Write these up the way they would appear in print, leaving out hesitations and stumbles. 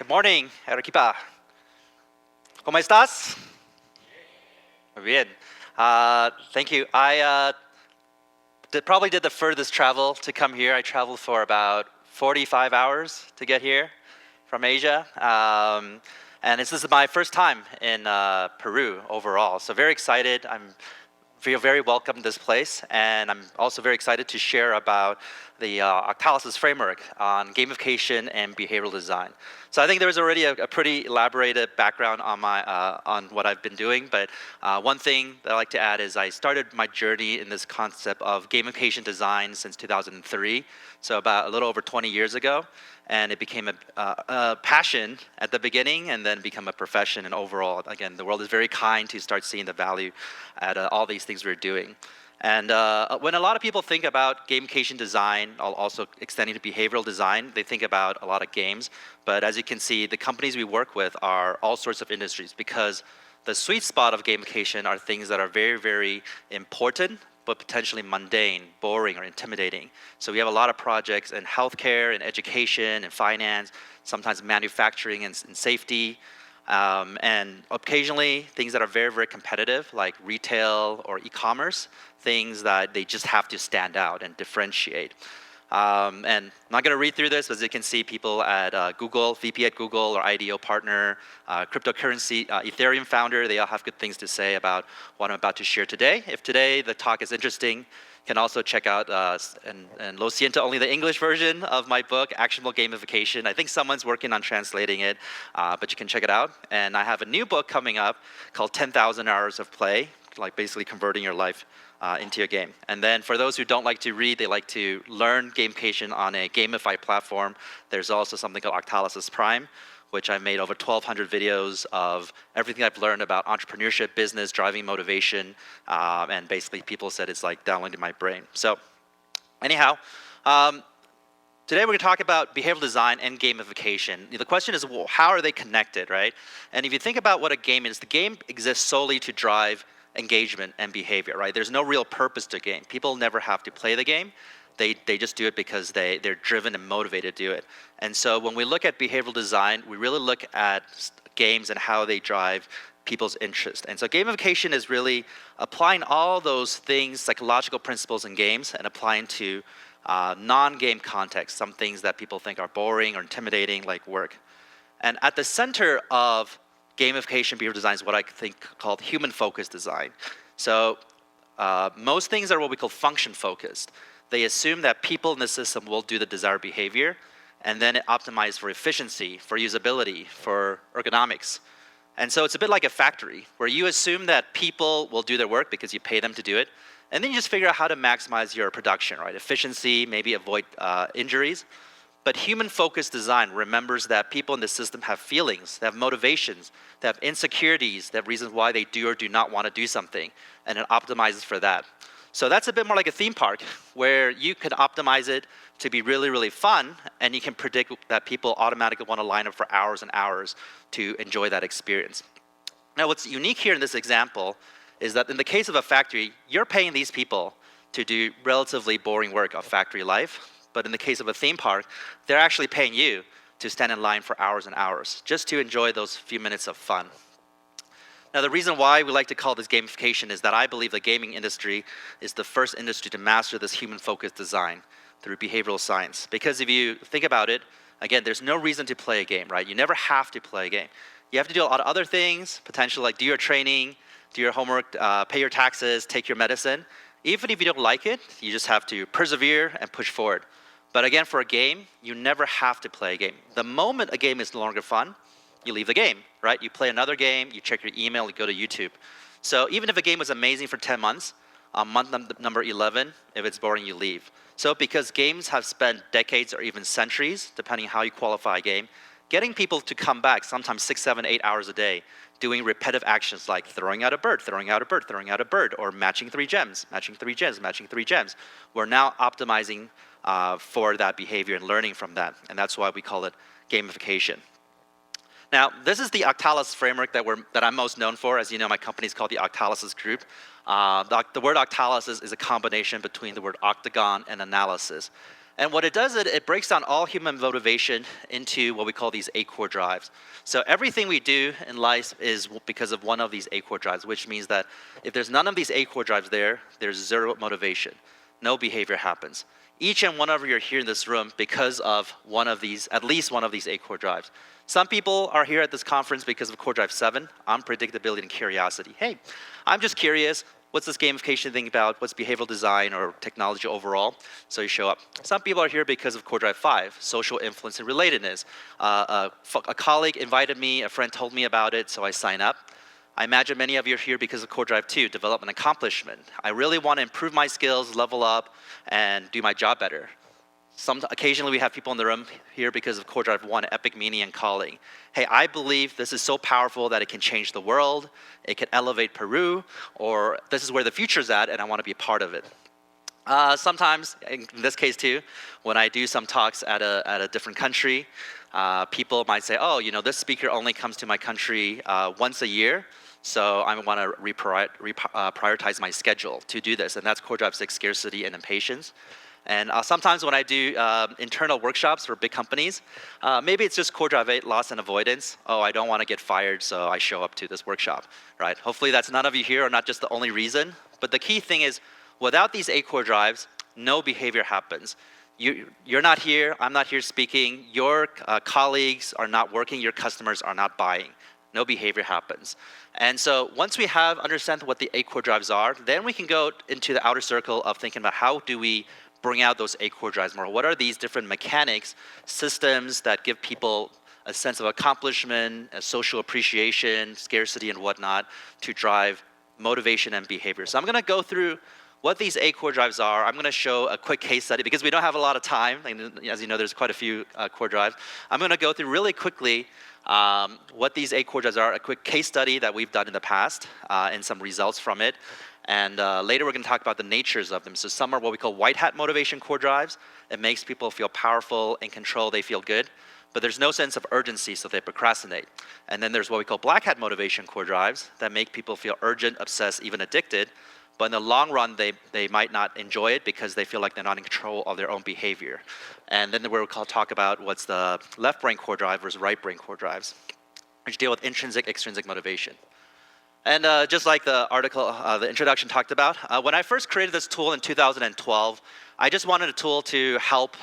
Good morning, Arequipa. ¿Cómo estás? Muy bien. Thank you. I probably did the furthest travel to come here. I traveled for about 45 hours to get here from Asia. And this is my first time in Peru overall. So very excited. I feel very welcome in this place. And I'm also very excited to share about the 𝗤𝗨 framework on gamification and behavioral design. So I think there was already a pretty elaborated background on on what I've been doing, but one thing that I like to add is I started my journey in this concept of gamification design since 2003, so about a little over 20 years ago, and it became a passion at the beginning and then become a profession, and overall, again, the world is very kind to start seeing the value at all these things we're doing. And when a lot of people think about gamification design, also extending to behavioral design, they think about a lot of games. But as you can see, the companies we work with are all sorts of industries, because the sweet spot of gamification are things that are very, very important, but potentially mundane, boring, or intimidating. So we have a lot of projects in healthcare, and education, and finance, sometimes manufacturing and safety. And occasionally, things that are very, very competitive, like retail or e-commerce, things that they just have to stand out and differentiate. And I'm not going to read through this, but as you can see, people at Google, VP at Google, or IDO partner, cryptocurrency, Ethereum founder, they all have good things to say about what I'm about to share today. If today the talk is interesting, you can also check out, and lo siento, only the English version of my book, Actionable Gamification. I think someone's working on translating it, but you can check it out. And I have a new book coming up called 10,000 Hours of Play, like basically converting your life into a game. And then for those who don't like to read, they like to learn gamification on a gamified platform, there's also something called 𝗤𝗨 Prime, which I made over 1,200 videos of everything I've learned about entrepreneurship, business, driving motivation, and basically people said it's like downloading my brain. So anyhow, today we're going to talk about behavioral design and gamification. The question is, well, how are they connected, right? And if you think about what a game is, the game exists solely to drive engagement and behavior, right? There's no real purpose to a game. People never have to play the game. They just do it because they're driven and motivated to do it. And so when we look at behavioral design, we really look at games and how they drive people's interest. And so gamification is really applying all those things, psychological principles in games, and applying to non-game context, some things that people think are boring or intimidating, like work. And at the center of gamification behavioral design is what I think called human-focused design. So most things are what we call function-focused. They assume that people in the system will do the desired behavior, and then it optimizes for efficiency, for usability, for ergonomics. And so it's a bit like a factory, where you assume that people will do their work because you pay them to do it, and then you just figure out how to maximize your production, right? Efficiency, maybe avoid injuries. But human-focused design remembers that people in the system have feelings, they have motivations, they have insecurities, they have reasons why they do or do not want to do something, and it optimizes for that. So that's a bit more like a theme park, where you can optimize it to be really, really fun, and you can predict that people automatically want to line up for hours and hours to enjoy that experience. Now, what's unique here in this example is that in the case of a factory, you're paying these people to do relatively boring work of factory life, but in the case of a theme park, they're actually paying you to stand in line for hours and hours, just to enjoy those few minutes of fun. Now, the reason why we like to call this gamification is that I believe the gaming industry is the first industry to master this human-focused design through behavioral science. Because if you think about it, again, there's no reason to play a game, right? You never have to play a game. You have to do a lot of other things, potentially like do your training, do your homework, pay your taxes, take your medicine. Even if you don't like it, you just have to persevere and push forward. But again, for a game, you never have to play a game. The moment a game is no longer fun, you leave the game, right? You play another game, you check your email, you go to YouTube. So even if a game was amazing for 10 months, on month number 11, if it's boring, you leave. So because games have spent decades or even centuries, depending how you qualify a game, getting people to come back, sometimes 6, 7, 8 hours a day, doing repetitive actions like throwing out a bird, throwing out a bird, throwing out a bird, or matching 3 gems, matching 3 gems, matching 3 gems. We're now optimizing for that behavior and learning from that. And that's why we call it gamification. Now, this is the 𝗤𝗨 framework that I'm most known for. As you know, my company is called the 𝗤𝗨 Group. The word 𝗤𝗨 is a combination between the word octagon and analysis. And what it does, it breaks down all human motivation into what we call these 8 core drives. So everything we do in life is because of one of these 8 core drives, which means that if there's none of these 8 core drives there, there's zero motivation. No behavior happens. Each and one of you are here in this room because of one of these, at least one of these 8 core drives. Some people are here at this conference because of core drive 7, unpredictability and curiosity. Hey, I'm just curious. What's this gamification thing about? What's behavioral design or technology overall? So you show up. Some people are here because of core drive 5, social influence and relatedness. A colleague invited me, a friend told me about it, so I sign up. I imagine many of you are here because of core drive 2, development accomplishment. I really want to improve my skills, level up, and do my job better. Occasionally we have people in the room here because of core drive 1, 𝗞𝗔𝗜 𝗖𝗛𝗢𝗀. Hey, I believe this is so powerful that it can change the world, it can elevate Peru, or this is where the future's at and I want to be a part of it. Sometimes, in this case too, when I do some talks at a different country, people might say, oh, you know, this speaker only comes to my country once a year, so I want to prioritize my schedule to do this, and that's core drive 6, scarcity and impatience. And sometimes when I do internal workshops for big companies, maybe it's just core drive 8, loss and avoidance. Oh, I don't want to get fired, so I show up to this workshop, right? Hopefully that's none of you here, or not just the only reason. But the key thing is, without these 8 core drives, no behavior happens. You're not here, I'm not here speaking, your colleagues are not working, your customers are not buying. No behavior happens. And so once we understand what the 8 core drives are, then we can go into the outer circle of thinking about how do we bring out those 8 core drives more. What are these different mechanics, systems that give people a sense of accomplishment, a social appreciation, scarcity and whatnot to drive motivation and behavior. So I'm going to go through what these 8 core drives are. I'm going to show a quick case study because we don't have a lot of time. And as you know, there's quite a few core drives. I'm going to go through really quickly what these 8 core drives are, a quick case study that we've done in the past and some results from it. And later we're going to talk about the natures of them. So some are what we call white hat motivation core drives. It makes people feel powerful, in control, they feel good. But there's no sense of urgency, so they procrastinate. And then there's what we call black hat motivation core drives that make people feel urgent, obsessed, even addicted. But in the long run, they might not enjoy it because they feel like they're not in control of their own behavior. And then we'll talk about what's the left brain core drive versus right brain core drives, which deal with intrinsic, extrinsic motivation. And just like the article, the introduction talked about, when I first created this tool in 2012, I just wanted a tool to help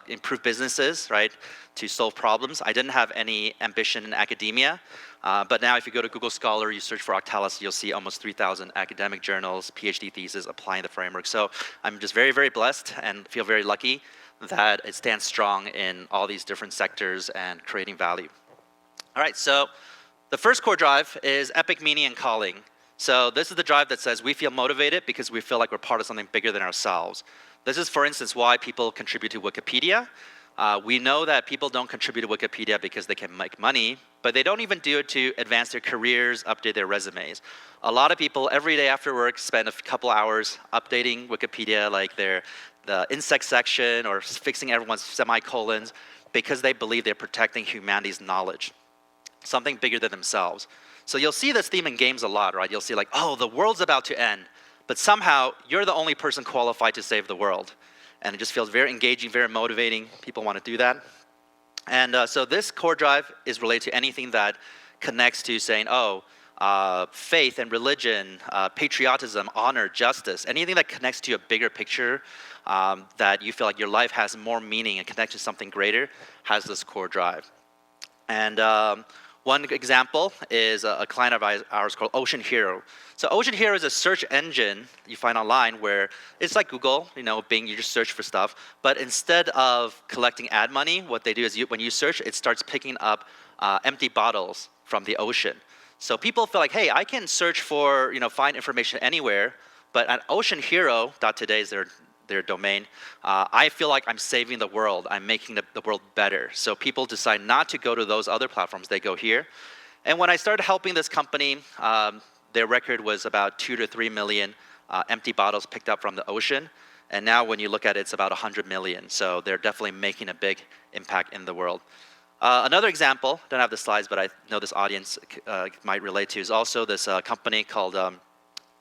improve businesses, right, to solve problems. I didn't have any ambition in academia, but now if you go to Google Scholar, you search for 𝗤𝗏𝗧, you'll see almost 3,000 academic journals, PhD theses applying the framework. So I'm just very, very blessed and feel very lucky that it stands strong in all these different sectors and creating value. All right, so the first core drive is 𝗞𝗔𝗜 𝗖𝗛𝗢𝗀. So this is the drive that says we feel motivated because we feel like we're part of something bigger than ourselves. This is, for instance, why people contribute to Wikipedia. We know that people don't contribute to Wikipedia because they can make money, but they don't even do it to advance their careers, update their resumes. A lot of people every day after work spend a couple hours updating Wikipedia, like the insect section or fixing everyone's semicolons, because they believe they're protecting humanity's knowledge, something bigger than themselves. So you'll see this theme in games a lot, right? You'll see like, oh, the world's about to end, but somehow you're the only person qualified to save the world. And it just feels very engaging, very motivating. People want to do that. And so this core drive is related to anything that connects to saying, oh, faith and religion, patriotism, honor, justice, anything that connects to a bigger picture, that you feel like your life has more meaning and connects to something greater, has this core drive. And one example is a client of ours called Ocean Hero. So Ocean Hero is a search engine you find online where it's like Google, you know, Bing, you just search for stuff. But instead of collecting ad money, what they do is when you search, it starts picking up empty bottles from the ocean. So people feel like, hey, I can search for, you know, find information anywhere, but at oceanhero.today is their domain, I feel like I'm saving the world. I'm making the world better. So people decide not to go to those other platforms. They go here. And when I started helping this company, their record was about 2 to 3 million empty bottles picked up from the ocean. And now when you look at it, it's about 100 million. So they're definitely making a big impact in the world. Another example, don't have the slides, but I know this audience might relate to, is also this company called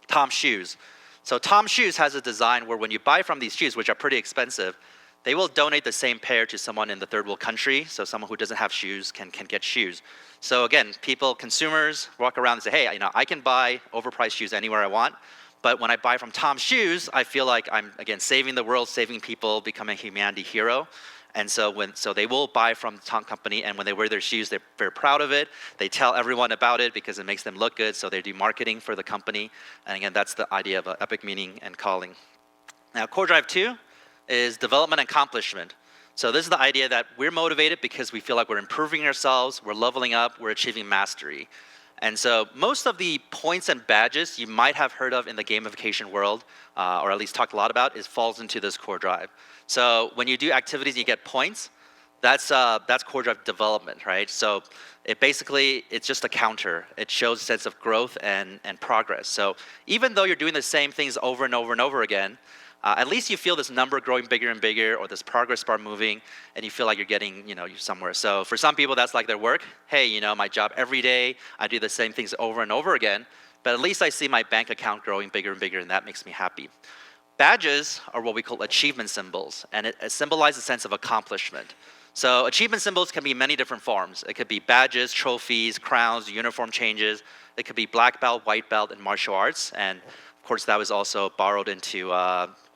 Tom Shoes. So Tom Shoes has a design where when you buy from these shoes, which are pretty expensive, they will donate the same pair to someone in the third world country, so someone who doesn't have shoes can get shoes. So again, consumers walk around and say, hey, I can buy overpriced shoes anywhere I want, but when I buy from Tom's Shoes, I feel like I'm, again, saving the world, saving people, becoming a humanity hero. And so they will buy from the Tom company, and when they wear their shoes, they're very proud of it. They tell everyone about it because it makes them look good, so they do marketing for the company. And again, that's the idea of epic meaning and calling. Now, core drive 2 is development and accomplishment. So this is the idea that we're motivated because we feel like we're improving ourselves, we're leveling up, we're achieving mastery. And so most of the points and badges you might have heard of in the gamification world, or at least talked a lot about, falls into this core drive. So when you do activities, you get points. That's core drive development, right? So it's just a counter. It shows a sense of growth and progress. So even though you're doing the same things over and over and over again, at least you feel this number growing bigger and bigger, or this progress bar moving, and you feel like you're getting, you're somewhere. So for some people, that's like their work. Hey, my job every day, I do the same things over and over again, but at least I see my bank account growing bigger and bigger, and that makes me happy. Badges are what we call achievement symbols, and it symbolizes a sense of accomplishment. So achievement symbols can be many different forms. It could be badges, trophies, crowns, uniform changes. It could be black belt, white belt in martial arts, and of course that was also borrowed into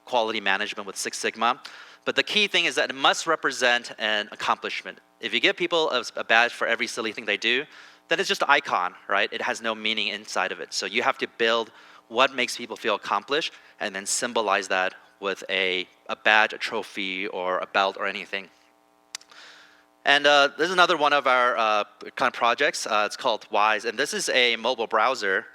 quality management with Six Sigma. But the key thing is that it must represent an accomplishment. If you give people a badge for every silly thing they do, then it's just an icon, right? It has no meaning inside of it. So you have to build what makes people feel accomplished and then symbolize that with a badge, a trophy, or a belt, or anything. And this is another one of our kind of projects. It's called WISE, and this is a mobile browser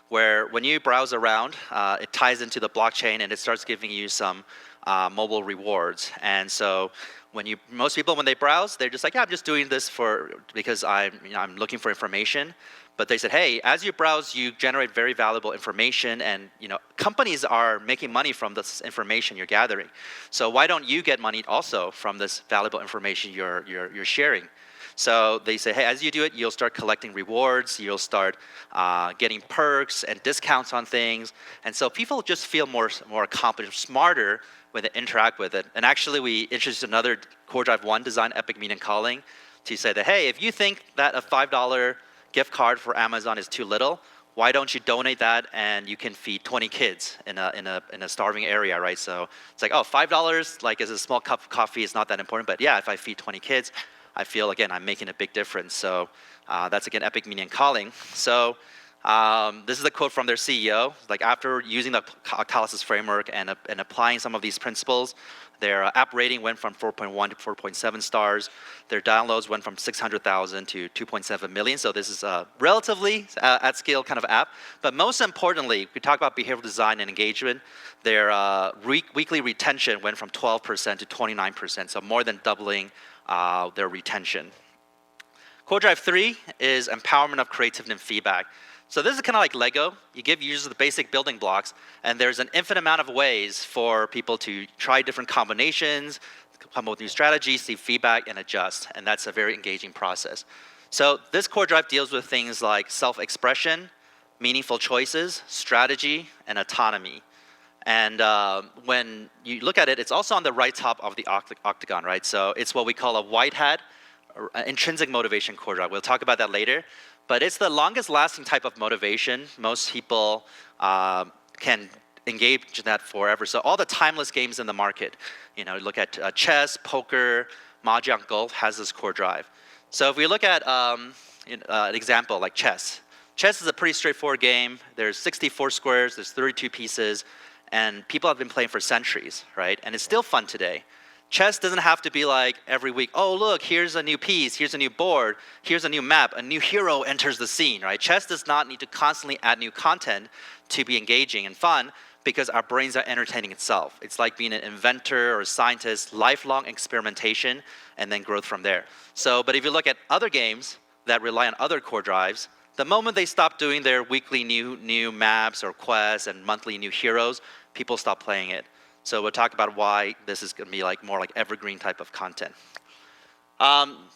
where when you browse around, it ties into the blockchain and it starts giving you some mobile rewards. And so most people, when they browse, they're just like, yeah, I'm just doing this because I'm looking for information. But they said, hey, as you browse, you generate very valuable information, and companies are making money from this information you're gathering. So why don't you get money also from this valuable information you're sharing? So they say, hey, as you do it, you'll start collecting rewards, you'll start getting perks and discounts on things. And so people just feel more accomplished, smarter when they interact with it. And actually, we introduced another Core Drive 1 design, epic meaning calling, to say that, hey, if you think that a $5 gift card for Amazon is too little, why don't you donate that and you can feed 20 kids in a starving area, right? So it's like, oh, $5 like is a small cup of coffee, it's not that important, but yeah, if I feed 20 kids, I feel, again, I'm making a big difference. So that's, again, epic meaning and calling. So this is a quote from their CEO. Like, after using the Catalysis framework and applying some of these principles, their app rating went from 4.1 to 4.7 stars. Their downloads went from 600,000 to 2.7 million. So this is a relatively at scale kind of app. But most importantly, we talk about behavioral design and engagement. Their weekly retention went from 12% to 29%, so more than doubling their retention. Core Drive 3 is empowerment of creativity and feedback. So this is kind of like Lego. You give users the basic building blocks, and there's an infinite amount of ways for people to try different combinations, come up with new strategies, see feedback, and adjust. And that's a very engaging process. So this core drive deals with things like self-expression, meaningful choices, strategy, and autonomy. And when you look at it, it's also on the right top of the octagon, right? So it's what we call a white hat, or intrinsic motivation core drive. We'll talk about that later. But it's the longest lasting type of motivation. Most people can engage in that forever. So all the timeless games in the market, look at chess, poker, mahjong, golf, has this core drive. So if we look at an example like chess. Chess is a pretty straightforward game. There's 64 squares, there's 32 pieces, and people have been playing for centuries, right? And it's still fun today. Chess doesn't have to be like every week, oh, look, here's a new piece, here's a new board, here's a new map, a new hero enters the scene, right? Chess does not need to constantly add new content to be engaging and fun because our brains are entertaining itself. It's like being an inventor or a scientist, lifelong experimentation, and then growth from there. So, but if you look at other games that rely on other core drives, the moment they stop doing their weekly new maps or quests and monthly new heroes, people stop playing it. So we'll talk about why this is going to be more like evergreen type of content.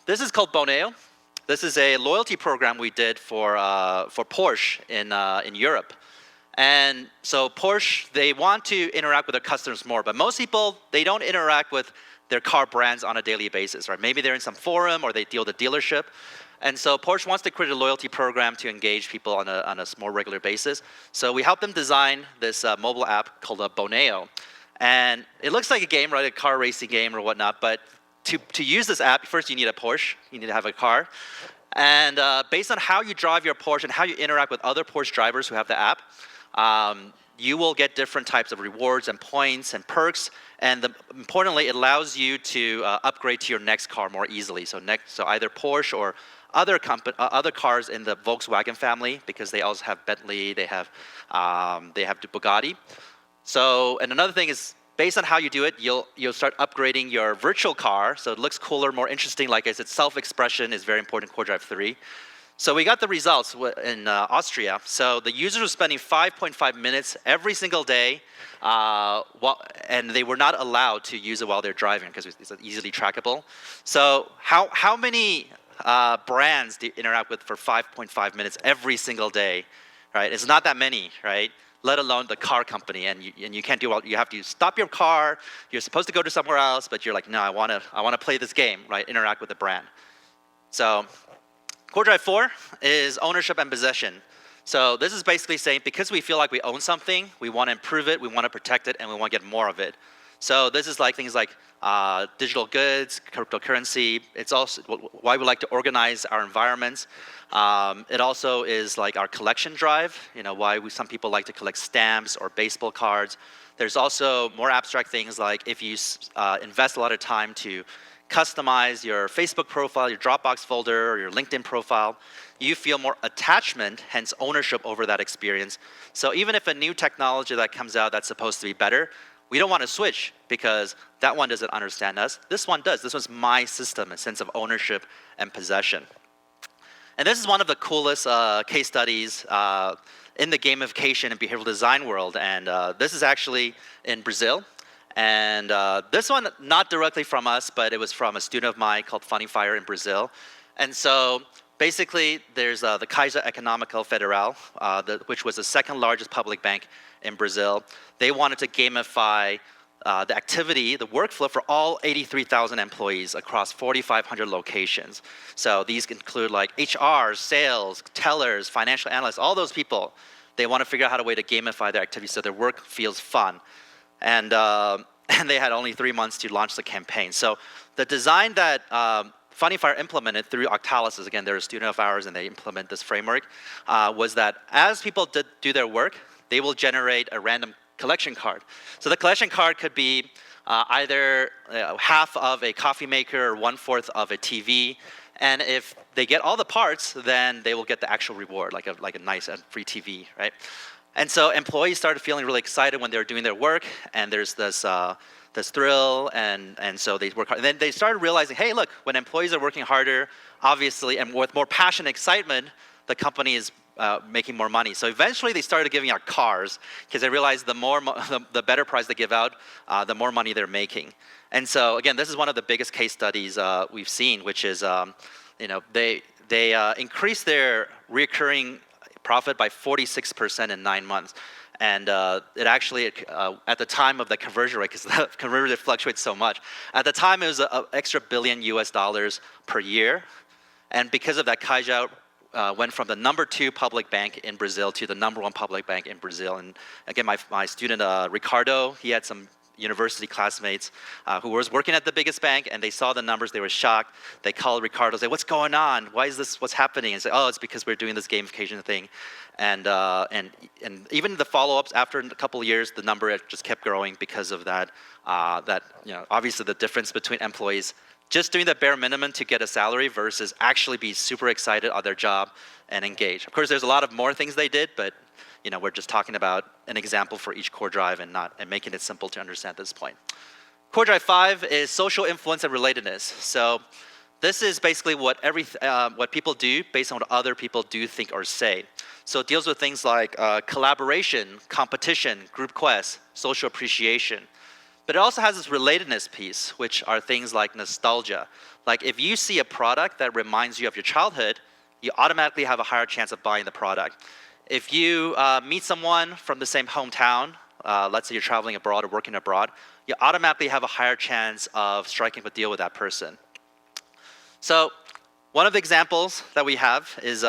This is called Boneo. This is a loyalty program we did for Porsche in Europe. And so Porsche, they want to interact with their customers more, but most people, they don't interact with their car brands on a daily basis, right? Maybe they're in some forum or they deal with a dealership. And so Porsche wants to create a loyalty program to engage people on a more regular basis. So we helped them design this mobile app called 𝗏𝗏. And it looks like a game, right? A car racing game or whatnot. But to use this app, first you need a Porsche. You need to have a car. And based on how you drive your Porsche and how you interact with other Porsche drivers who have the app, you will get different types of rewards and points and perks. And importantly, it allows you to upgrade to your next car more easily. So either Porsche or other cars in the Volkswagen family, because they also have Bentley, they have Bugatti. So, and another thing is, based on how you do it, you'll start upgrading your virtual car, so it looks cooler, more interesting. Like I said, self-expression is very important in Core Drive 3. So we got the results in Austria. So the users were spending 5.5 minutes every single day, and they were not allowed to use it while they're driving because it's easily trackable. So how many brands do you interact with for 5.5 minutes every single day, right? It's not that many, right? Let alone the car company, and you can't do well. You have to stop your car. You're supposed to go to somewhere else, but you're like, no, I want to play this game, right? Interact with the brand. So Core Drive 4 is ownership and possession. So this is basically saying, because we feel like we own something, we want to improve it, we want to protect it, and we want to get more of it. So this is like things like digital goods, cryptocurrency. It's also why we like to organize our environments. It also is like our collection drive, why some people like to collect stamps or baseball cards. There's also more abstract things like if you invest a lot of time to customize your Facebook profile, your Dropbox folder, or your LinkedIn profile, you feel more attachment, hence ownership over that experience. So even if a new technology that comes out that's supposed to be better, we don't want to switch because that one doesn't understand us. This one does. This one's my system, a sense of ownership and possession. And this is one of the coolest case studies in the gamification and behavioral design world. And this is actually in Brazil. And this one, not directly from us, but it was from a student of mine called Funny Fire in Brazil. And so basically, there's the Caixa Econômica Federal, which was the second largest public bank in Brazil. They wanted to gamify the activity, the workflow for all 83,000 employees across 4,500 locations. So these include like HR, sales, tellers, financial analysts, all those people. They want to figure out how to way to gamify their activity so their work feels fun. And they had only 3 months to launch the campaign. So the design that Funny Fire implemented through Octalysis, again, they're a student of ours and they implement this framework, was that as people do their work, they will generate a random collection card. So the collection card could be either half of a coffee maker or 1/4 of a TV. And if they get all the parts, then they will get the actual reward, like a nice and free TV, right? And so employees started feeling really excited when they were doing their work, and there's this thrill, and so they work hard. And then they started realizing, hey, look, when employees are working harder, obviously, and with more passion and excitement, the company is making more money. So eventually they started giving out cars because they realized the better price they give out, the more money they're making. And so again, this is one of the biggest case studies we've seen, which is they increased their recurring profit by 46% in 9 months. And it actually, at the time of the conversion rate, because the conversion rate fluctuates so much, at the time it was an extra $1 billion per year. And because of that, Caixa went from the #2 public bank in Brazil to the #1 public bank in Brazil. And again, my student, Ricardo, he had some university classmates who was working at the biggest bank, and they saw the numbers, they were shocked. They called Ricardo, say, what's going on? Why is this, what's happening? And say, oh, it's because we're doing this gamification thing. And even the follow-ups after a couple of years, the number just kept growing because of that, obviously the difference between employees just doing the bare minimum to get a salary versus actually be super excited on their job and engage. Of course, there's a lot of more things they did, but we're just talking about an example for each core drive and making it simple to understand at this point. Core drive 5 is social influence and relatedness. So this is basically what people do based on what other people do, think, or say. So it deals with things like collaboration, competition, group quests, social appreciation. But it also has this relatedness piece, which are things like nostalgia. Like if you see a product that reminds you of your childhood, you automatically have a higher chance of buying the product. If you meet someone from the same hometown, let's say you're traveling abroad or working abroad, you automatically have a higher chance of striking up a deal with that person. So one of the examples that we have is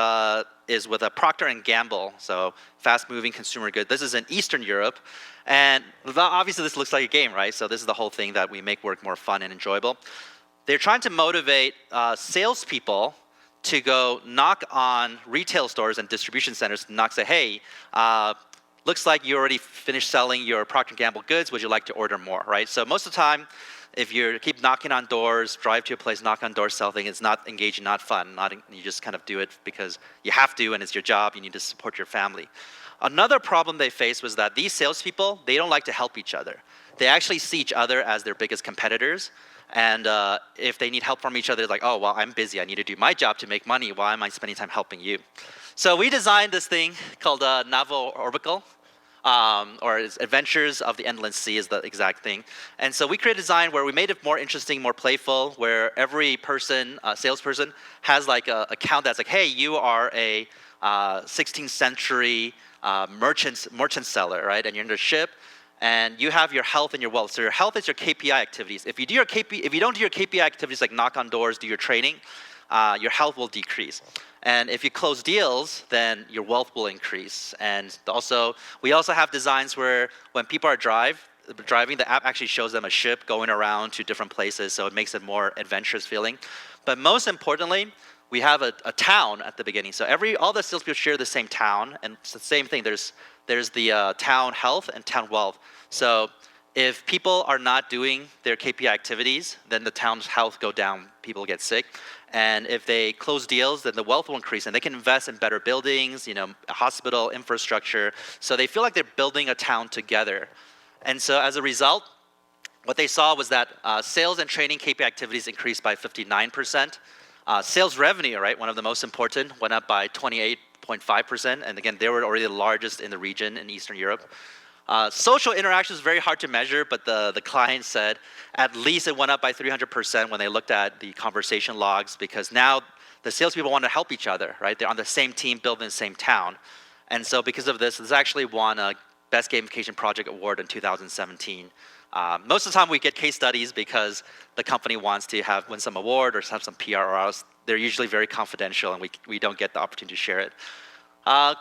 with a Procter & Gamble, so fast-moving consumer good. This is in Eastern Europe. And obviously this looks like a game, right? So this is the whole thing that we make work more fun and enjoyable. They're trying to motivate salespeople to go knock on retail stores and distribution centers to say, hey, looks like you already finished selling your Procter & Gamble goods. Would you like to order more, right? So most of the time, if you keep knocking on doors, drive to a place, knock on doors, sell things, it's not engaging, not fun. You just kind of do it because you have to and it's your job. You need to support your family. Another problem they faced was that these salespeople, they don't like to help each other. They actually see each other as their biggest competitors. And if they need help from each other, they're like, oh, well, I'm busy. I need to do my job to make money. Why am I spending time helping you? So we designed this thing called 𝗨𝗏𝗏, or Adventures of the Endless Sea is the exact thing. And so we created a design where we made it more interesting, more playful, where every person, salesperson, has like a account that's like, hey, you are a 16th century merchant seller, right? And you're in the ship. And you have your health and your wealth. So your health is your KPI activities. If you don't do your KPI activities like knock on doors, do your training, your health will decrease. And if you close deals, then your wealth will increase. And we also have designs where when people are driving, the app actually shows them a ship going around to different places, so it makes it more adventurous feeling. But most importantly, we have a town at the beginning. So all the salespeople share the same town, and it's the same thing. There's the town health and town wealth. So if people are not doing their KPI activities, then the town's health go down, people get sick. And if they close deals, then the wealth will increase, and they can invest in better buildings, hospital, infrastructure. So they feel like they're building a town together. And so as a result, what they saw was that sales and training KPI activities increased by 59%. Sales revenue, right, one of the most important, went up by 28.5%. And again, they were already the largest in the region in Eastern Europe. Social interaction is very hard to measure, but the client said at least it went up by 300% when they looked at the conversation logs, because now the salespeople want to help each other, right? They're on the same team, building the same town. And so because of this actually won a Best Gamification Project Award in 2017. Most of the time we get case studies because the company wants to win some award or have some PR, or else they're usually very confidential and we don't get the opportunity to share it.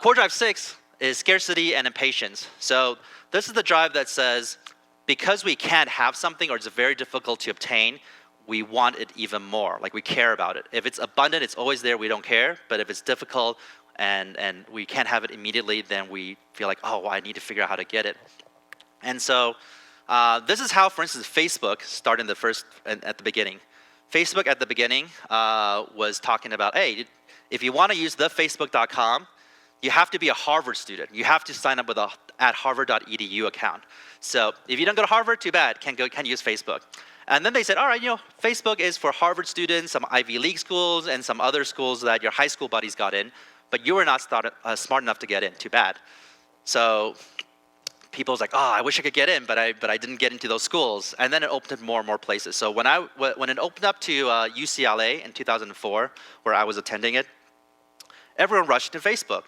Core drive 6 is scarcity and impatience. So this is the drive that says, because we can't have something or it's very difficult to obtain, we want it even more, like we care about it. If it's abundant, it's always there, we don't care. But if it's difficult and we can't have it immediately, then we feel like, oh, well, I need to figure out how to get it. And so this is how, for instance, Facebook started at the beginning. Facebook at the beginning was talking about, hey, if you want to use thefacebook.com, you have to be a Harvard student. You have to sign up with a @harvard.edu account. So if you don't go to Harvard, too bad, can't use Facebook. And then they said, all right, Facebook is for Harvard students, some Ivy League schools, and some other schools that your high school buddies got in, but you were not smart enough to get in, too bad. So people was like, oh, I wish I could get in, but I didn't get into those schools. And then it opened up more and more places. So when it opened up to UCLA in 2004, where I was attending it, everyone rushed to Facebook.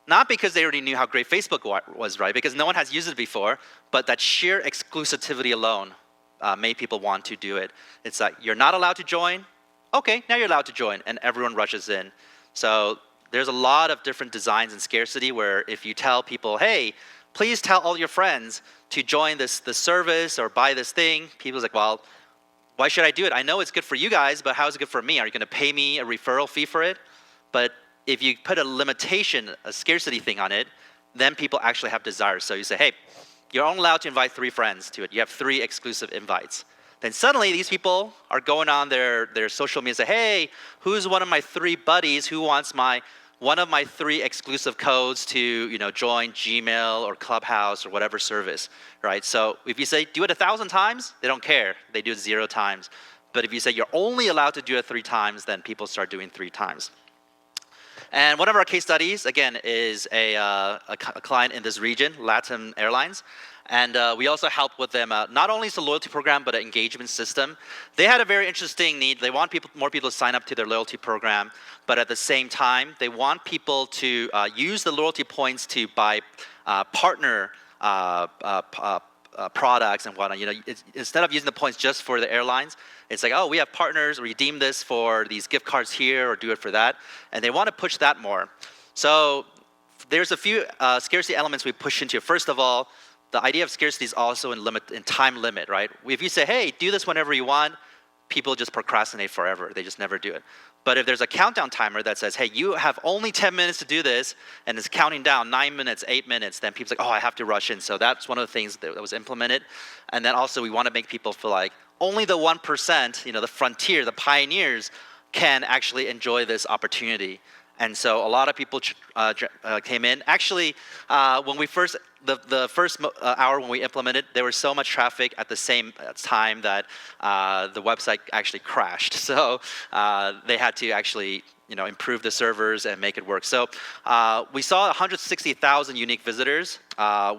Not because they already knew how great Facebook was, right? Because no one has used it before, but that sheer exclusivity alone made people want to do it. It's like, you're not allowed to join? Okay, now you're allowed to join, and everyone rushes in. So there's a lot of different designs in scarcity where if you tell people, hey, please tell all your friends to join this service or buy this thing, people's like, well, why should I do it? I know it's good for you guys, but how is it good for me? Are you going to pay me a referral fee for it? But if you put a limitation, a scarcity thing on it, then people actually have desires. So you say, hey, you're only allowed to invite 3 friends to it. You have 3 exclusive invites. Then suddenly these people are going on their social media and say, hey, who's one of my 3 buddies who wants one of my 3 exclusive codes to join Gmail or Clubhouse or whatever service, right? So if you say do it 1,000 times, they don't care. They do it 0 times. But if you say you're only allowed to do it 3 times, then people start doing 3 times. And one of our case studies, again, is a client in this region, LATAM Airlines. And we also helped with them, not only is a loyalty program, but an engagement system. They had a very interesting need. They want more people to sign up to their loyalty program, but at the same time, they want people to use the loyalty points to buy partner products and whatnot. You know, instead of using the points just for the airlines, it's like, oh, we have partners, redeem this for these gift cards here or do it for that. And they want to push that more. So there's a few scarcity elements we push into. First of all, the idea of scarcity is also in time limit, right? If you say, hey, do this whenever you want, people just procrastinate forever. They just never do it. But if there's a countdown timer that says, hey, you have only 10 minutes to do this, and it's counting down 9 minutes, 8 minutes, then people's like, oh, I have to rush in. So that's one of the things that was implemented. And then also we want to make people feel like only the 1%, you know, the frontier, the pioneers, can actually enjoy this opportunity. And so a lot of people came in. Actually, when we first, the first hour when we implemented, there was so much traffic at the same time that the website actually crashed. So they had to actually, you know, improve the servers and make it work. So we saw 160,000 unique visitors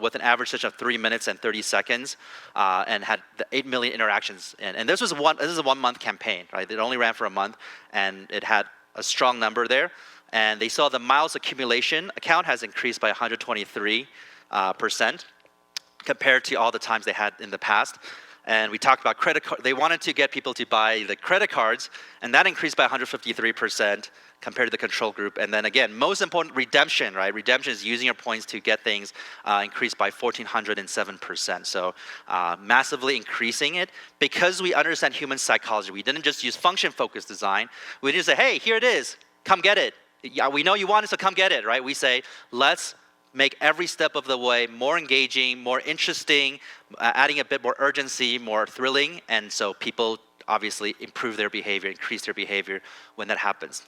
with an average session of 3 minutes and 30 seconds, and had 8 million interactions. And this is a 1 month campaign, right? It only ran for a month, and it had a strong number there. And they saw the miles accumulation account has increased by 123% compared to all the times they had in the past. And we talked about credit card. They wanted to get people to buy the credit cards, and that increased by 153% compared to the control group. And then again, most important, redemption, right? Redemption is using your points to get things increased by 1,407%. So massively increasing it because we understand human psychology. We didn't just use function-focused design. We didn't say, hey, here it is, come get it. Yeah, we know you want it, so come get it, right? We say, let's make every step of the way more engaging, more interesting, adding a bit more urgency, more thrilling, and so people obviously improve their behavior, increase their behavior when that happens.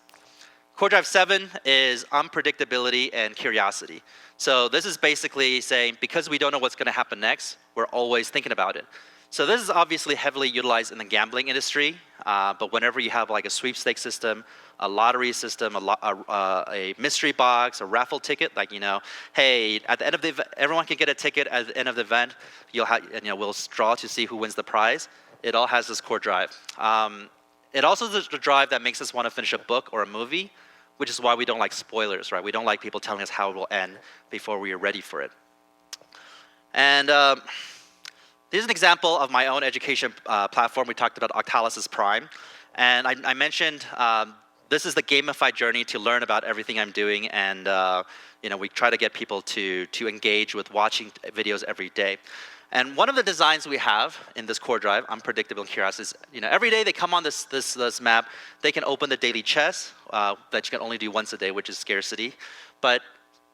Core Drive 7 is unpredictability and curiosity. So this is basically saying, because we don't know what's going to happen next, we're always thinking about it. So this is obviously heavily utilized in the gambling industry, but whenever you have like a sweepstakes system, a lottery system, a mystery box, a raffle ticket, like, you know, hey, at the end of the event, everyone can get a ticket at the end of the event. You'll have, you know, we'll draw to see who wins the prize. It all has this core drive. It also is the drive that makes us want to finish a book or a movie, which is why we don't like spoilers, right? We don't like people telling us how it will end before we are ready for it. And here's an example of my own education platform. We talked about 𝗓𝗏𝗧 Prime. And I mentioned this is the gamified journey to learn about everything I'm doing, and you know, we try to get people to engage with watching videos every day. And one of the designs we have in this core drive, unpredictable and curious, is, you know, every day they come on this map, they can open the daily chess that you can only do once a day, which is scarcity. But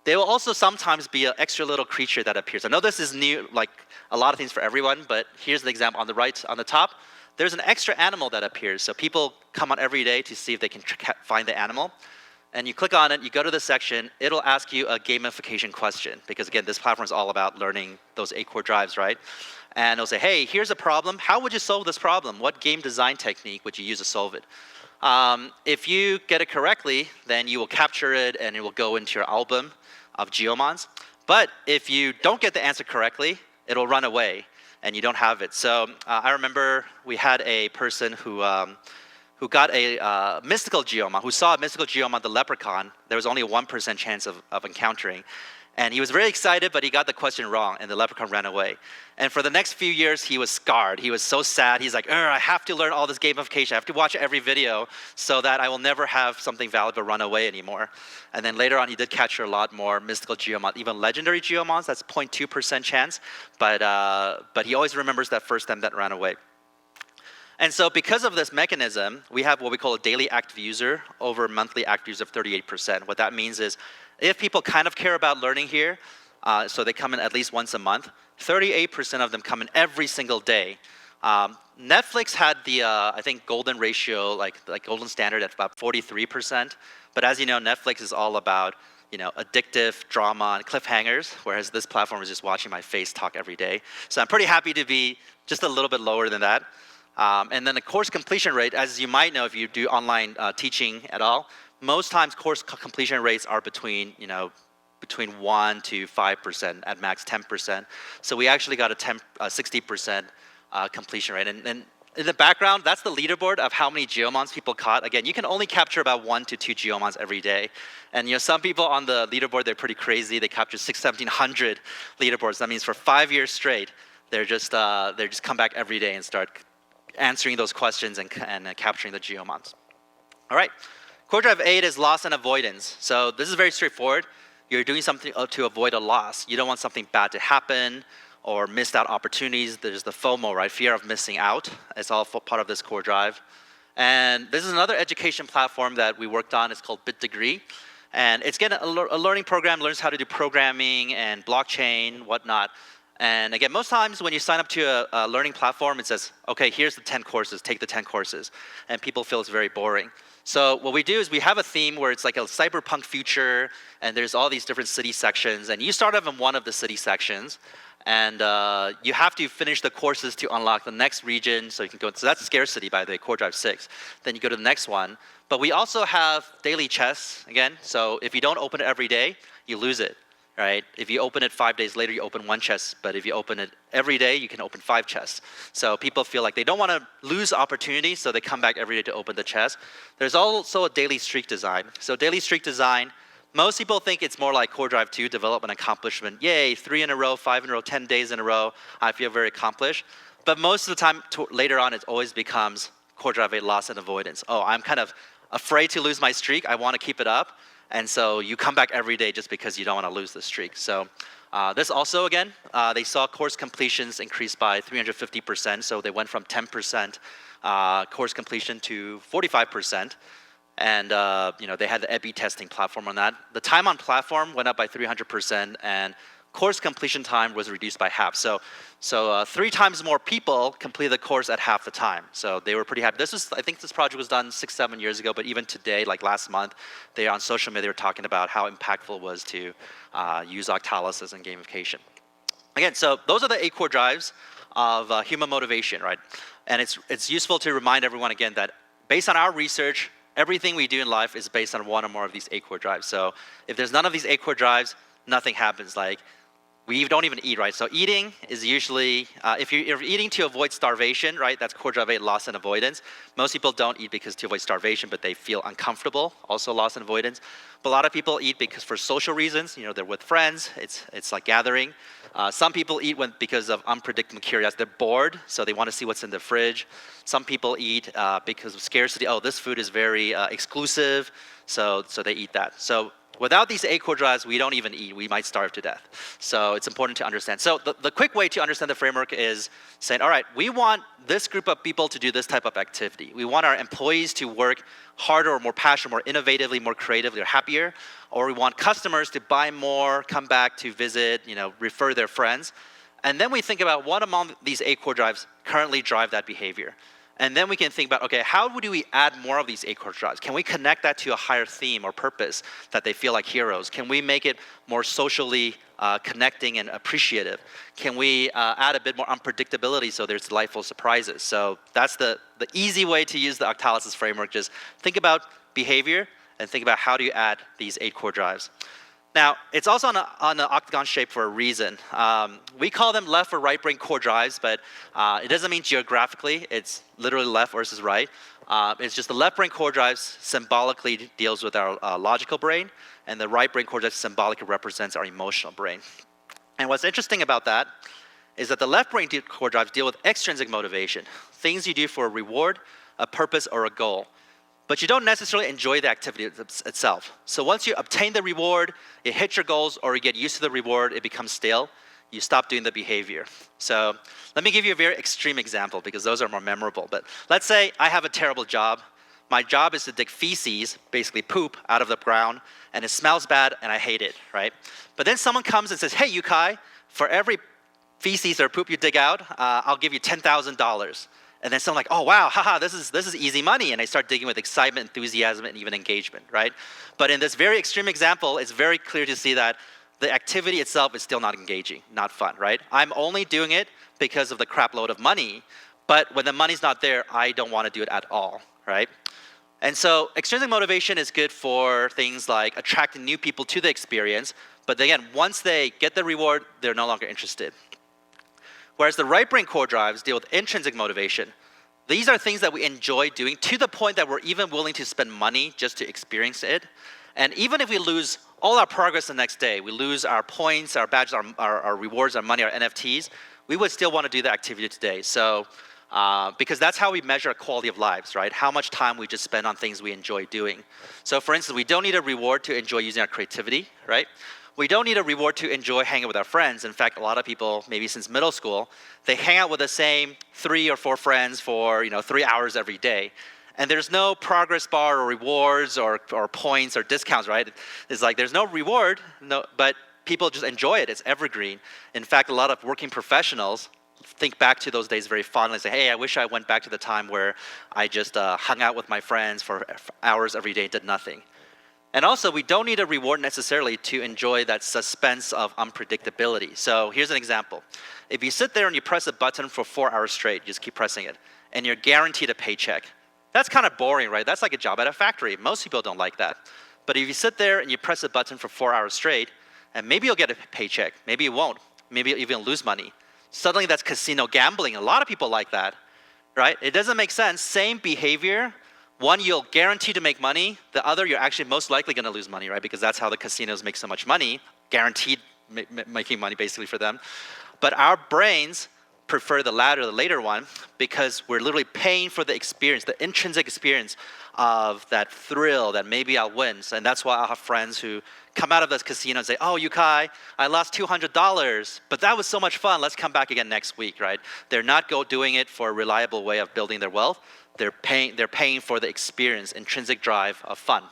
there will also sometimes be an extra little creature that appears. I know this is new, like a lot of things for everyone, but here's the example on the right, on the top. There's an extra animal that appears. So people come on every day to see if they can find the animal. And you click on it, you go to the section, it'll ask you a gamification question. Because again, this platform is all about learning those 8 core drives, right? And it'll say, hey, here's a problem. How would you solve this problem? What game design technique would you use to solve it? If you get it correctly, then you will capture it and it will go into your album of geomons. But if you don't get the answer correctly, it'll run away and you don't have it. So I remember we had a person who got a mystical geomon, who saw a mystical geomon, the leprechaun. There was only a 1% chance of encountering. And he was very excited, but he got the question wrong, and the leprechaun ran away. And for the next few years, he was scarred. He was so sad. He's like, I have to learn all this gamification. I have to watch every video so that I will never have something valuable run away anymore. And then later on, he did capture a lot more mystical geomons, even legendary geomons. That's 0.2% chance. But he always remembers that first time that ran away. And so because of this mechanism, we have what we call a daily active user over monthly active user of 38%. What that means is if people kind of care about learning here, so they come in at least once a month, 38% of them come in every single day. Netflix had the, I think, golden ratio, like golden standard at about 43%. But as you know, Netflix is all about, you know, addictive drama and cliffhangers, whereas this platform is just watching my face talk every day. So I'm pretty happy to be just a little bit lower than that. And then the course completion rate, as you might know if you do online teaching at all, most times course completion rates are between 1 to 5%, at max 10%. So we actually got a 60% completion rate. And in the background, that's the leaderboard of how many geomons people caught. Again, you can only capture about 1 to 2 geomons every day. And some people on the leaderboard, they're pretty crazy. They capture 1,700 leaderboards. That means for 5 years straight, they're just come back every day and start answering those questions and capturing the geomons. All right, core drive 8 is loss and avoidance. So this is very straightforward. You're doing something to avoid a loss. You don't want something bad to happen or missed out opportunities. There's the FOMO, right? Fear of missing out. It's all part of this core drive. And this is another education platform that we worked on. It's called 𝗞𝗔𝗜. And it's again a learning program, learns how to do programming and blockchain, whatnot. And again, most times when you sign up to a learning platform, it says, okay, here's the 10 courses, take the 10 courses. And people feel it's very boring. So what we do is we have a theme where it's like a cyberpunk future, and there's all these different city sections, and you start off in one of the city sections, and you have to finish the courses to unlock the next region, so you can go, so that's scarcity, by the way, core drive 6. Then you go to the next one. But we also have daily chess, again, so if you don't open it every day, you lose it, right? If you open it 5 days later, you open 1 chest, but if you open it every day, you can open 5 chests. So people feel like they don't want to lose opportunities, so they come back every day to open the chest. There's also a daily streak design. So daily streak design, most people think it's more like core drive 2, development accomplishment. Yay, 3 in a row, 5 in a row, 10 days in a row, I feel very accomplished. But most of the time, later on, it always becomes core drive 8 loss and avoidance. Oh, I'm kind of afraid to lose my streak, I want to keep it up. And so you come back every day just because you don't want to lose the streak. So this also, again, they saw course completions increase by 350%. So they went from 10% course completion to 45%. And they had the EBI testing platform on that. The time on platform went up by 300%, and course completion time was reduced by half. So 3 times more people completed the course at half the time. So they were pretty happy. I think this project was done 6-7 years ago, but even today, like last month, they on social media, they were talking about how impactful it was to use octalysis and gamification. Again, so those are the 8 core drives of human motivation, right? And it's useful to remind everyone again that based on our research, everything we do in life is based on 1 or more of these 8 core drives. So if there's none of these 8 core drives, nothing happens. Like, we don't even eat, right? So eating is usually, if you're eating to avoid starvation, right? That's core drive 8, loss and avoidance. Most people don't eat because to avoid starvation, but they feel uncomfortable, also loss and avoidance. But a lot of people eat because for social reasons, they're with friends, it's like gathering. Some people eat because of unpredictable curiosity. They're bored, so they want to see what's in the fridge. Some people eat because of scarcity. Oh, this food is very exclusive, so they eat that. So without these 8 core drives, we don't even eat. We might starve to death. So it's important to understand. So the quick way to understand the framework is saying, all right, we want this group of people to do this type of activity. We want our employees to work harder or more passionate, more innovatively, more creatively, or happier. Or we want customers to buy more, come back to visit, refer their friends. And then we think about what among these 8 core drives currently drive that behavior. And then we can think about, okay, how do we add more of these 8 core drives? Can we connect that to a higher theme or purpose that they feel like heroes? Can we make it more socially connecting and appreciative? Can we add a bit more unpredictability so there's delightful surprises? So that's the easy way to use the octalysis framework. Just think about behavior and think about how do you add these 8 core drives. Now, it's also on an octagon shape for a reason. We call them left or right brain core drives, but it doesn't mean geographically. It's literally left versus right. It's just the left brain core drives symbolically deals with our logical brain, and the right brain core drive symbolically represents our emotional brain. And what's interesting about that is that the left brain core drives deal with extrinsic motivation, things you do for a reward, a purpose, or a goal. But you don't necessarily enjoy the activity itself. So once you obtain the reward, you hit your goals, or you get used to the reward, it becomes stale. You stop doing the behavior. So let me give you a very extreme example because those are more memorable. But let's say I have a terrible job. My job is to dig feces, basically poop, out of the ground, and it smells bad, and I hate it, right? But then someone comes and says, hey, Yu-Kai, for every feces or poop you dig out, I'll give you $10,000. And then someone like, oh wow, haha, this is easy money. And I start digging with excitement, enthusiasm, and even engagement, right? But in this very extreme example, it's very clear to see that the activity itself is still not engaging, not fun, right? I'm only doing it because of the crap load of money, but when the money's not there, I don't want to do it at all, right? And so extrinsic motivation is good for things like attracting new people to the experience, but again, once they get the reward, they're no longer interested. Whereas the right brain core drives deal with intrinsic motivation. These are things that we enjoy doing to the point that we're even willing to spend money just to experience it. And even if we lose all our progress the next day, we lose our points, our badges, our rewards, our money, our NFTs, we would still want to do the activity today. So, because that's how we measure our quality of lives, right? How much time we just spend on things we enjoy doing. So for instance, we don't need a reward to enjoy using our creativity, right? We don't need a reward to enjoy hanging with our friends. In fact, a lot of people, maybe since middle school, they hang out with the same 3 or 4 friends for 3 hours every day. And there's no progress bar or rewards or points or discounts, right? It's like there's no reward, but people just enjoy it. It's evergreen. In fact, a lot of working professionals think back to those days very fondly and say, hey, I wish I went back to the time where I just hung out with my friends for hours every day and did nothing. And also, we don't need a reward necessarily to enjoy that suspense of unpredictability. So here's an example. If you sit there and you press a button for 4 hours straight, you just keep pressing it, and you're guaranteed a paycheck, that's kind of boring, right? That's like a job at a factory. Most people don't like that. But if you sit there and you press a button for 4 hours straight, and maybe you'll get a paycheck, maybe you won't, maybe you'll even lose money. Suddenly that's casino gambling. A lot of people like that, right? It doesn't make sense. Same behavior. One, you'll guarantee to make money. The other, you're actually most likely going to lose money, right? Because that's how the casinos make so much money, guaranteed making money basically for them. But our brains prefer the latter, the later one, because we're literally paying for the experience, the intrinsic experience of that thrill that maybe I'll win. And that's why I'll have friends who come out of this casino and say, oh, 𝗓𝗏, I lost $200, but that was so much fun. Let's come back again next week, right? They're not doing it for a reliable way of building their wealth. They're paying for the experience, intrinsic drive of fun.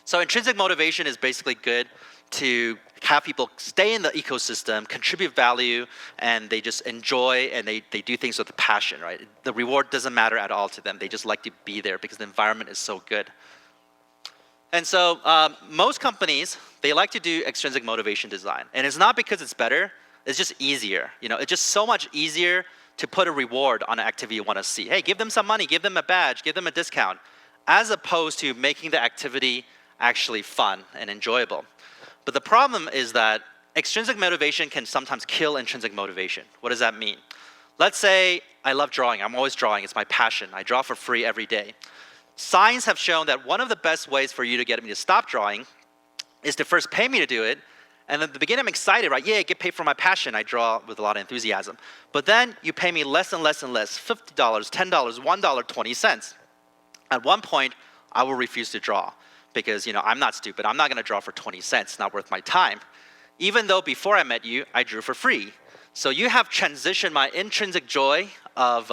So intrinsic motivation is basically good to have people stay in the ecosystem, contribute value, and they just enjoy and they do things with passion, right? The reward doesn't matter at all to them. They just like to be there because the environment is so good. And so most companies, they like to do extrinsic motivation design. And it's not because it's better, it's just easier. It's just so much easier to put a reward on an activity you want to see. Hey, give them some money, give them a badge, give them a discount, as opposed to making the activity actually fun and enjoyable. But the problem is that extrinsic motivation can sometimes kill intrinsic motivation. What does that mean? Let's say I love drawing. I'm always drawing. It's my passion. I draw for free every day. Science have shown that one of the best ways for you to get me to stop drawing is to first pay me to do it. And at the beginning, I'm excited, right? Yeah, I get paid for my passion. I draw with a lot of enthusiasm. But then you pay me less and less and less, $50, $10, $1, 20 cents. At one point, I will refuse to draw because I'm not stupid. I'm not going to draw for 20 cents. It's not worth my time. Even though before I met you, I drew for free. So you have transitioned my intrinsic joy of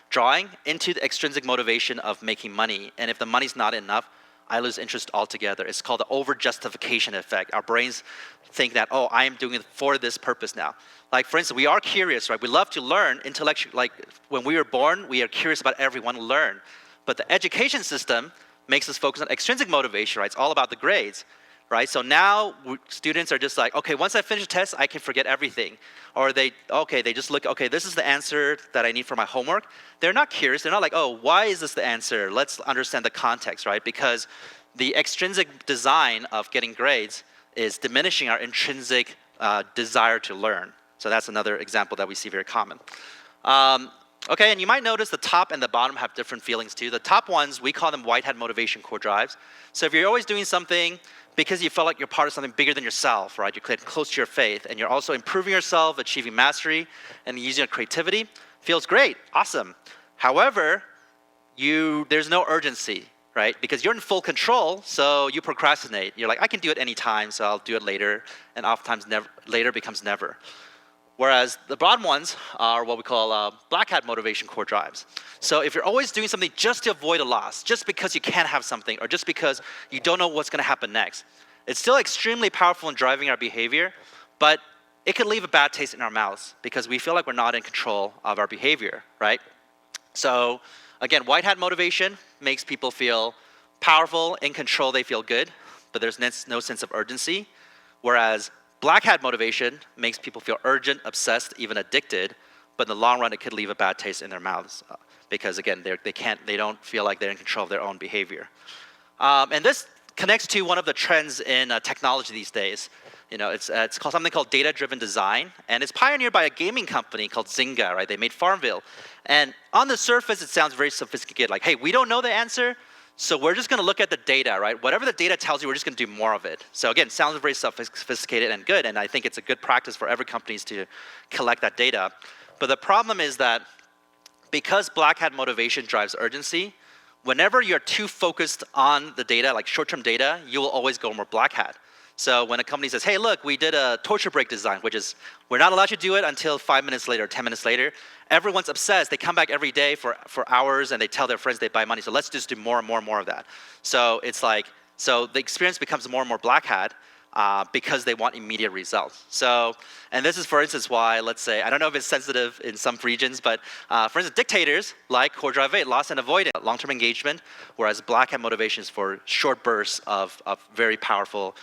drawing into the extrinsic motivation of making money. And if the money's not enough, I lose interest altogether. It's called the over-justification effect. Our brains think that, oh, I am doing it for this purpose now. Like, for instance, we are curious, right? We love to learn intellectually. Like, when we were born, we are curious about everyone to learn. But the education system makes us focus on extrinsic motivation, right? It's all about the grades, right? So now students are just like, okay, once I finish a test, I can forget everything. Or they just look, okay, this is the answer that I need for my homework. They're not curious. They're not like, oh, why is this the answer? Let's understand the context, right? Because the extrinsic design of getting grades is diminishing our intrinsic desire to learn. So that's another example that we see very common. Okay, and you might notice the top and the bottom have different feelings too. The top ones, we call them white hat motivation core drives. So if you're always doing something because you feel like you're part of something bigger than yourself, right? You're close to your faith, and you're also improving yourself, achieving mastery, and using your creativity, feels great, awesome. However, there's no urgency, right? Because you're in full control, so you procrastinate. You're like, I can do it anytime, so I'll do it later, and oftentimes later becomes never. Whereas the bottom ones are what we call black hat motivation core drives. So if you're always doing something just to avoid a loss, just because you can't have something, or just because you don't know what's going to happen next, it's still extremely powerful in driving our behavior, but it can leave a bad taste in our mouths because we feel like we're not in control of our behavior, right? So again, white hat motivation makes people feel powerful, in control, they feel good, but there's no sense of urgency. Whereas black hat motivation makes people feel urgent, obsessed, even addicted, but in the long run, it could leave a bad taste in their mouths because again, they don't feel like they're in control of their own behavior. And this connects to one of the trends in technology these days. it's called something called data-driven design, and it's pioneered by a gaming company called Zynga, right? They made Farmville, and on the surface, it sounds very sophisticated. Like, hey, we don't know the answer, so we're just going to look at the data, right? Whatever the data tells you, we're just going to do more of it. So again, sounds very sophisticated and good, and I think it's a good practice for every companies to collect that data. But the problem is that because black hat motivation drives urgency, whenever you're too focused on the data, like short-term data, you will always go more black hat. So when a company says, hey, look, we did a torture break design, which is, we're not allowed to do it until 5 minutes later, 10 minutes later, everyone's obsessed. They come back every day for hours and they tell their friends they buy money. So let's just do more and more and more of that. So it's like, so the experience becomes more and more black hat because they want immediate results. So, and this is, for instance, why, let's say, I don't know if it's sensitive in some regions, but for instance, dictators like 𝗓𝗏, loss and avoidance, long-term engagement, whereas black hat motivation is for short bursts of very powerful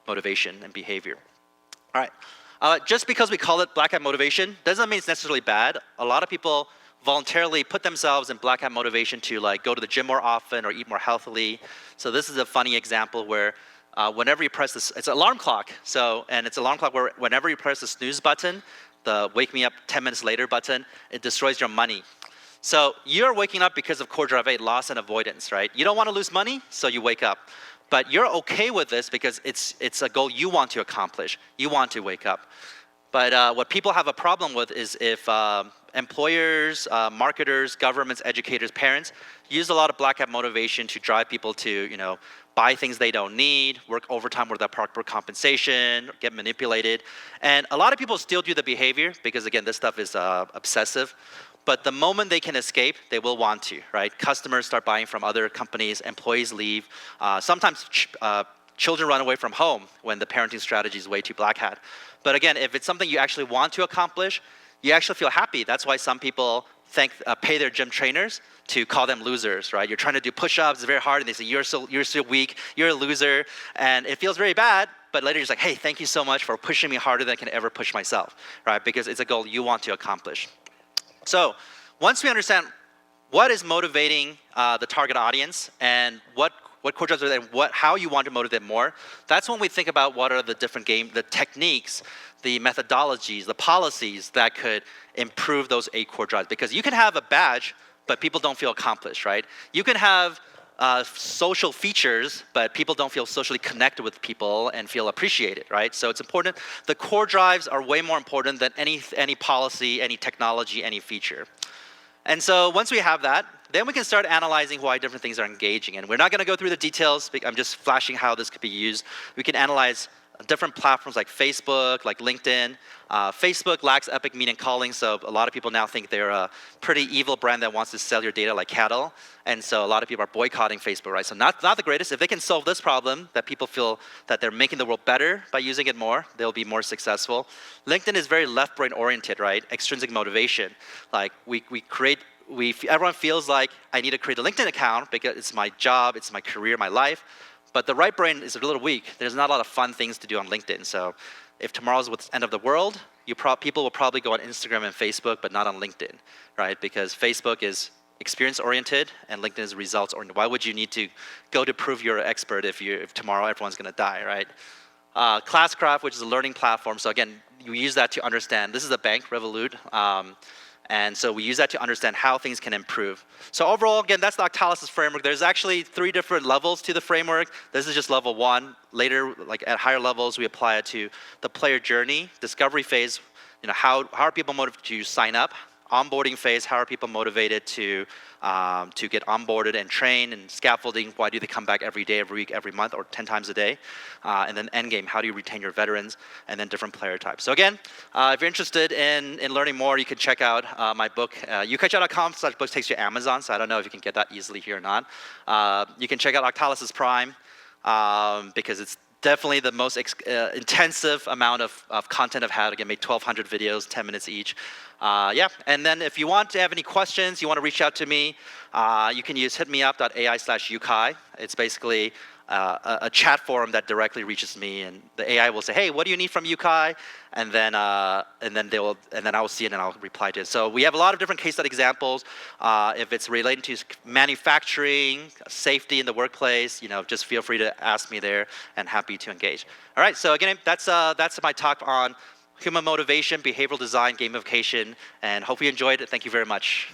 motivation and behavior. All right, just because we call it black hat motivation doesn't mean it's necessarily bad. A lot of people voluntarily put themselves in black hat motivation to like go to the gym more often or eat more healthily. So this is a funny example where whenever you press this, it's an alarm clock. So, and it's an alarm clock where whenever you press the snooze button, the wake me up 10 minutes later button, it destroys your money. So you're waking up because of 𝗓𝗏, loss and avoidance, right? You don't want to lose money, so you wake up. But you're okay with this because it's a goal you want to accomplish. You want to wake up. But what people have a problem with is if employers, marketers, governments, educators, parents use a lot of black hat motivation to drive people to, buy things they don't need, work overtime without proper compensation, get manipulated. And a lot of people still do the behavior because, again, this stuff is obsessive. But the moment they can escape, they will want to, right? Customers start buying from other companies, employees leave. Sometimes children run away from home when the parenting strategy is way too black hat. But again, if it's something you actually want to accomplish, you actually feel happy. That's why some people pay their gym trainers to call them losers, right? You're trying to do push-ups, it's very hard, and they say, you're so weak, you're a loser, and it feels very bad, but later you're just like, hey, thank you so much for pushing me harder than I can ever push myself, right? Because it's a goal you want to accomplish. So once we understand what is motivating the target audience and what core are and how you want to motivate more, that's when we think about what are the different the techniques, the methodologies, the policies that could improve those 8 core drives. Because you can have a badge, but people don't feel accomplished, right? You can have social features, but people don't feel socially connected with people and feel appreciated, right? So it's important. The core drives are way more important than any policy, any technology, any feature. And so once we have that, then we can start analyzing why different things are engaging. And we're not going to go through the details. I'm just flashing how this could be used. We can analyze different platforms like Facebook, like LinkedIn. Facebook lacks epic meeting calling, so a lot of people now think they're a pretty evil brand that wants to sell your data like cattle. And so a lot of people are boycotting Facebook, right? So not the greatest. If they can solve this problem, that people feel that they're making the world better by using it more, they'll be more successful. LinkedIn is very left-brain oriented, right? Extrinsic motivation. Like everyone feels like I need to create a LinkedIn account because it's my job, it's my career, my life. But the right brain is a little weak. There's not a lot of fun things to do on LinkedIn. So if tomorrow's the end of the world, people will probably go on Instagram and Facebook, but not on LinkedIn, right? Because Facebook is experience-oriented and LinkedIn is results-oriented. Why would you need to go to prove you're an expert if tomorrow everyone's going to die, right? Classcraft, which is a learning platform. So again, you use that to understand. This is a bank, Revolut. And so we use that to understand how things can improve. So overall, again, that's the 𝗓𝗏 framework. There's actually 3 different levels to the framework. This is just level 1. Later, like at higher levels, we apply it to the player journey, discovery phase. How are people motivated to sign up? Onboarding phase, how are people motivated to get onboarded and trained, and scaffolding, why do they come back every day, every week, every month, or 10 times a day? And then end game, how do you retain your veterans? And then different player types. So again, if you're interested in learning more, you can check out my book. 𝗏𝗏𝗏com/books takes you to Amazon, so I don't know if you can get that easily here or not. You can check out 𝗏𝗏𝗏 Prime because it's definitely the most intensive amount of content I've had. Again, made 1,200 videos, 10 minutes each. And then if you want to have any questions, you want to reach out to me, you can use hitmeup.ai/𝗏𝗏𝗏𝗏. It's basically a chat forum that directly reaches me, and the AI will say, "Hey, what do you need from 𝗘𝗫?" And then I will see it and I'll reply to it. So we have a lot of different case study examples. If it's related to manufacturing, safety in the workplace, just feel free to ask me there, and happy to engage. All right. So again, that's my talk on human motivation, behavioral design, gamification, and hope you enjoyed it. Thank you very much.